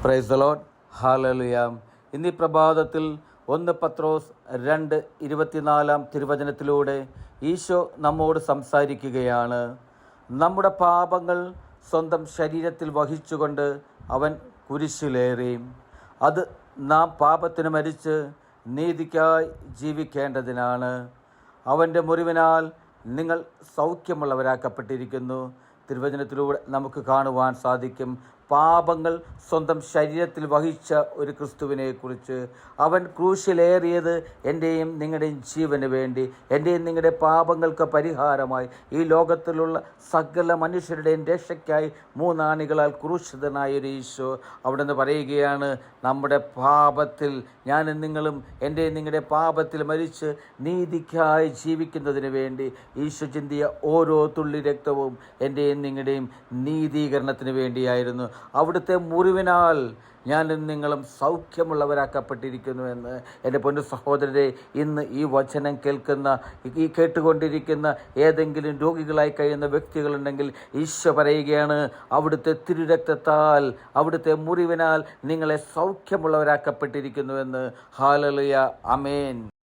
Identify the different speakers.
Speaker 1: Praise the Lord. Hallelujah. ഇന്ന് ഈ പ്രഭാതത്തിൽ 1 പത്രോസ് 2:24 തിരുവചനത്തിലൂടെ ഈശോ നമ്മോട് സംസാരിക്കുകയാണ്. നമ്മുടെ പാപങ്ങൾ സ്വന്തം ശരീരത്തിൽ വഹിച്ചുകൊണ്ട് അവൻ കുരിശിലേറി. അത് നാം പാപത്തിന് മരിച്ച് നീതിക്കായി ജീവിക്കേണ്ടതിനാണ്. അവൻ്റെ മുറിവിനാൽ നിങ്ങൾ സൗഖ്യമുള്ളവരാക്കപ്പെട്ടിരിക്കുന്നു. തിരുവചനത്തിലൂടെ നമുക്ക് കാണുവാൻ സാധിക്കും പാപങ്ങൾ സ്വന്തം ശരീരത്തിൽ വഹിച്ച ഒരു ക്രിസ്തുവിനെക്കുറിച്ച്. അവൻ ക്രൂശിലേറിയത് എൻ്റെയും നിങ്ങളുടെയും ജീവന് വേണ്ടി, എൻ്റെയും നിങ്ങളുടെ പാപങ്ങൾക്ക് പരിഹാരമായി, ഈ ലോകത്തിലുള്ള സകല മനുഷ്യരുടെയും രക്ഷയ്ക്കായി 3 ആണികളാൽ ക്രൂശിതനായൊരു ഈശോ അവിടെ നിന്ന് പറയുകയാണ്, നമ്മുടെ പാപത്തിൽ ഞാനും നിങ്ങളും എൻ്റെയും നിങ്ങളുടെ പാപത്തിൽ മരിച്ച് നീതിക്കായി ജീവിക്കുന്നതിന് വേണ്ടി ഈശോ ചിന്തിയ ഓരോ തുള്ളി രക്തവും എൻ്റെയും നിങ്ങളുടെയും നീതീകരണത്തിന് വേണ്ടിയായിരുന്നു. അവിടുത്തെ മുറിവിനാൽ ഞാനും നിങ്ങളും സൗഖ്യമുള്ളവരാക്കപ്പെട്ടിരിക്കുന്നു എന്ന് എൻ്റെ പൊന്നു സഹോദരരെ, ഇന്ന് ഈ വചനം കേട്ടുകൊണ്ടിരിക്കുന്ന ഏതെങ്കിലും രോഗികളായി കഴിയുന്ന വ്യക്തികളുണ്ടെങ്കിൽ ഈശോ പറയുകയാണ്, അവിടുത്തെ തിരുരക്തത്താൽ, അവിടുത്തെ മുറിവിനാൽ നിങ്ങളെ സൗഖ്യമുള്ളവരാക്കപ്പെട്ടിരിക്കുന്നുവെന്ന്. ഹല്ലേലൂയ. ആമേൻ.